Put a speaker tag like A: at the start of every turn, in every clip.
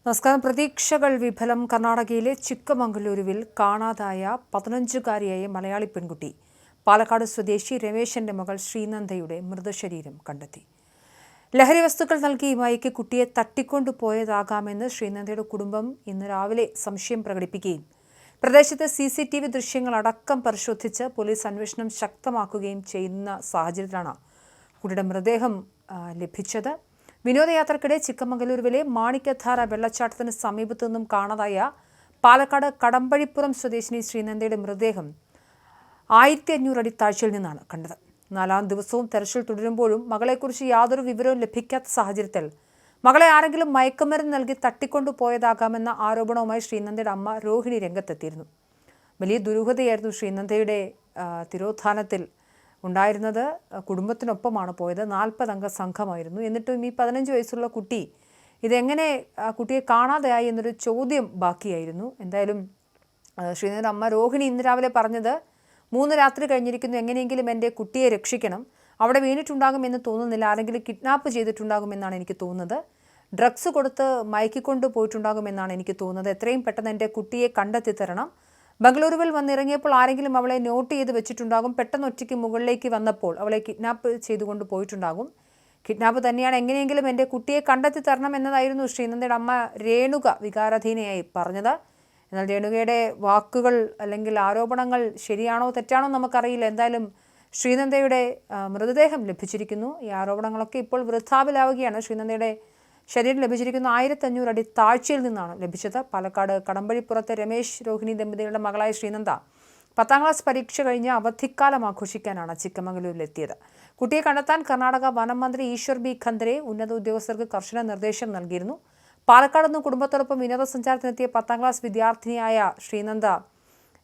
A: നമസ്കാരം. പ്രതീക്ഷകൾ വിഫലം. കർണാടകയിലെ ചിക്കമംഗളൂരുവിൽ കാണാതായ 15-കാരിയായ മലയാളി പെൺകുട്ടി പാലക്കാട് സ്വദേശി രമേശന്റെ മകൾ ശ്രീനന്ദയുടെ മൃതശരീരം കണ്ടെത്തി. ലഹരി വസ്തുക്കൾ നൽകി മയക്കി കുട്ടിയെ തട്ടിക്കൊണ്ടുപോയതാകാമെന്ന് ശ്രീനന്ദയുടെ കുടുംബം ഇന്ന് രാവിലെ സംശയം പ്രകടിപ്പിക്കുകയും പ്രദേശത്തെ CCTV ദൃശ്യങ്ങളടക്കം പരിശോധിച്ച് പോലീസ് അന്വേഷണം ശക്തമാക്കുകയും ചെയ്യുന്ന സാഹചര്യത്തിലാണ് കുട്ടിയുടെ മൃതദേഹം ലഭിച്ചത്. വിനോദയാത്രക്കിടെ ചിക്കമംഗളൂരുവിലെ മാണിക്യധാര വെള്ളച്ചാട്ടത്തിന് സമീപത്തു നിന്നും കാണാതായ പാലക്കാട് കടമ്പഴിപ്പുറം സ്വദേശിനി ശ്രീനന്ദയുടെ മൃതദേഹം 1500 അടി താഴ്ചയിൽ നിന്നാണ് കണ്ടത്. 4ാം ദിവസവും തെരച്ചിൽ തുടരുമ്പോഴും മകളെക്കുറിച്ച് യാതൊരു വിവരവും ലഭിക്കാത്ത സാഹചര്യത്തിൽ മകളെ ആരെങ്കിലും മയക്കുമരുന്ന് നൽകി തട്ടിക്കൊണ്ടുപോയതാകാമെന്ന ആരോപണവുമായി ശ്രീനന്ദയുടെ അമ്മ രോഹിണി രംഗത്തെത്തിയിരുന്നു. വലിയ ദുരൂഹതയായിരുന്നു ശ്രീനന്ദയുടെ തിരോധാനത്തിൽ ഉണ്ടായിരുന്നത്. കുടുംബത്തിനൊപ്പമാണ് പോയത്. 40-അംഗ സംഘമായിരുന്നു. എന്നിട്ടും ഈ 15 വയസ്സുള്ള കുട്ടി ഇതെങ്ങനെ കുട്ടിയെ കാണാതെയായി എന്നൊരു ചോദ്യം ബാക്കിയായിരുന്നു. എന്തായാലും ശ്രീനന്ദയുടെ അമ്മ രോഹിണി ഇന്ന് രാവിലെ പറഞ്ഞത്, 3 രാത്രി കഴിഞ്ഞിരിക്കുന്നു, എങ്ങനെയെങ്കിലും എൻ്റെ കുട്ടിയെ രക്ഷിക്കണം, അവിടെ വീണിട്ടുണ്ടാകുമെന്ന് തോന്നുന്നില്ല, ആരെങ്കിലും കിഡ്നാപ്പ് ചെയ്തിട്ടുണ്ടാകുമെന്നാണ് എനിക്ക് തോന്നുന്നത്, ഡ്രഗ്സ് കൊടുത്ത് മയക്കിക്കൊണ്ട് പോയിട്ടുണ്ടാകുമെന്നാണ് എനിക്ക് തോന്നുന്നത്, എത്രയും പെട്ടെന്ന് എൻ്റെ കുട്ടിയെ കണ്ടെത്തി തരണം, ബംഗളൂരുവിൽ വന്നിറങ്ങിയപ്പോൾ ആരെങ്കിലും അവളെ നോട്ട് ചെയ്ത് വെച്ചിട്ടുണ്ടാകും, പെട്ടെന്ന് ഒറ്റയ്ക്ക് മുകളിലേക്ക് വന്നപ്പോൾ അവളെ കിഡ്നാപ്പ് ചെയ്തുകൊണ്ട് പോയിട്ടുണ്ടാകും, കിഡ്നാപ്പ് തന്നെയാണ്, എങ്ങനെയെങ്കിലും എൻ്റെ കുട്ടിയെ കണ്ടെത്തി തരണം എന്നതായിരുന്നു ശ്രീനന്ദയുടെ അമ്മ രേണുക വികാരാധീനയായി പറഞ്ഞത്. എന്നാൽ രേണുകയുടെ വാക്കുകൾ അല്ലെങ്കിൽ ആരോപണങ്ങൾ ശരിയാണോ തെറ്റാണോ നമുക്കറിയില്ല. എന്തായാലും ശ്രീനന്ദയുടെ മൃതദേഹം ലഭിച്ചിരിക്കുന്നു. ഈ ആരോപണങ്ങളൊക്കെ ഇപ്പോൾ വൃഥാവിലാവുകയാണ്. ശ്രീനന്ദയുടെ ശരീരം ലഭിച്ചിരിക്കുന്ന 1500 അടി താഴ്ചയിൽ നിന്നാണ് ലഭിച്ചത്. പാലക്കാട് കടമ്പഴിപ്പുറത്തെ രമേശ് രോഹിണി ദമ്പതികളുടെ മകളായ ശ്രീനന്ദ 10ാം ക്ലാസ് പരീക്ഷ കഴിഞ്ഞ് അവധിക്കാലം ആഘോഷിക്കാനാണ് ചിക്കമംഗളൂരിലെത്തിയത്. കുട്ടിയെ കണ്ടെത്താൻ കർണാടക വനം മന്ത്രി ഈശ്വർ ബി ഖന്ദ്രെ ഉന്നത ഉദ്യോഗസ്ഥർക്ക് കർശന നിർദ്ദേശം നൽകിയിരുന്നു. പാലക്കാട് നിന്ന് കുടുംബത്തോടൊപ്പം വിനോദസഞ്ചാരത്തിനെത്തിയ 10ാം ക്ലാസ് വിദ്യാർത്ഥിനിയായ ശ്രീനന്ദ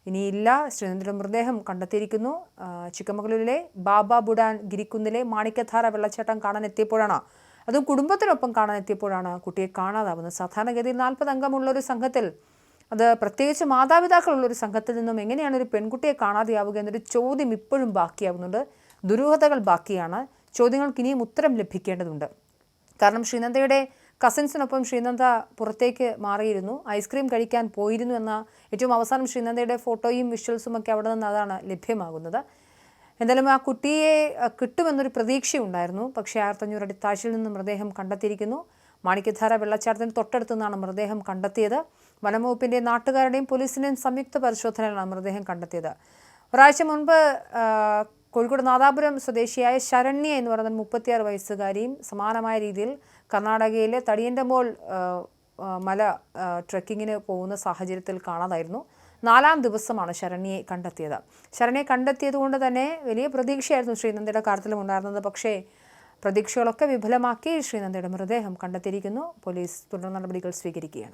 A: ഇനിയില്ല. ശ്രീനന്ദയുടെ മൃതദേഹം കണ്ടെത്തിയിരിക്കുന്നു. ചിക്കമംഗളൂരിലെ ബാബ ബുഡാൻ ഗിരിക്കുന്നിലെ മാണിക്യധാര വെള്ളച്ചാട്ടം കാണാനെത്തിയപ്പോഴാണ്, അതും കുടുംബത്തിനൊപ്പം കാണാനെത്തിയപ്പോഴാണ് കുട്ടിയെ കാണാതാവുന്നത്. സാധാരണഗതിയിൽ 40 അംഗമുള്ളൊരു സംഘത്തിൽ, അത് പ്രത്യേകിച്ച് മാതാപിതാക്കളുള്ളൊരു സംഘത്തിൽ നിന്നും എങ്ങനെയാണ് ഒരു പെൺകുട്ടിയെ കാണാതെയാവുക എന്നൊരു ചോദ്യം ഇപ്പോഴും ബാക്കിയാവുന്നുണ്ട്. ദുരൂഹതകൾ ബാക്കിയാണ്. ചോദ്യങ്ങൾക്ക് ഇനിയും ഉത്തരം ലഭിക്കേണ്ടതുണ്ട്. കാരണം ശ്രീനന്ദയുടെ കസിൻസിനൊപ്പം ശ്രീനന്ദ പുറത്തേക്ക് മാറിയിരുന്നു, ഐസ്ക്രീം കഴിക്കാൻ പോയിരുന്നു എന്ന ഏറ്റവും അവസാനം ശ്രീനന്ദയുടെ ഫോട്ടോയും വിഷ്വൽസും ഒക്കെ അവിടെ നിന്ന് അതാണ് ലഭ്യമാകുന്നത്. എന്തായാലും ആ കുട്ടിയെ കിട്ടുമെന്നൊരു പ്രതീക്ഷയുണ്ടായിരുന്നു. പക്ഷേ 1500 അടി താഴ്ചയിൽ നിന്ന് മൃതദേഹം കണ്ടെത്തിയിരിക്കുന്നു. മാണിക്യധാര വെള്ളച്ചാട്ടത്തിന് തൊട്ടടുത്തു നിന്നാണ് മൃതദേഹം കണ്ടെത്തിയത്. വനംവകുപ്പിൻ്റെ നാട്ടുകാരുടെയും പോലീസിൻ്റെയും സംയുക്ത പരിശോധനയിലാണ് മൃതദേഹം കണ്ടെത്തിയത്. ഒരാഴ്ച മുൻപ് കോഴിക്കോട് നാദാപുരം സ്വദേശിയായ ശരണ്യ എന്ന് പറയുന്ന 36 വയസ്സുകാരിയും സമാനമായ രീതിയിൽ കർണാടകയിലെ തടിയൻ്റെമോൾ മല ട്രെക്കിങ്ങിന് പോകുന്ന സാഹചര്യത്തിൽ കാണാതായിരുന്നു. 4ാം ദിവസമാണ് ശരണ്യയെ കണ്ടെത്തിയത്. ശരണ്യയെ കണ്ടെത്തിയത് കൊണ്ട് തന്നെ വലിയ പ്രതീക്ഷയായിരുന്നു ശ്രീനന്ദയുടെ കാര്യത്തിലും ഉണ്ടായിരുന്നത്. പക്ഷേ പ്രതീക്ഷകളൊക്കെ വിഫലമാക്കി ശ്രീനന്ദയുടെ മൃതദേഹം കണ്ടെത്തിയിരിക്കുന്നു. പോലീസ് തുടർ നടപടികൾ സ്വീകരിക്കുകയാണ്.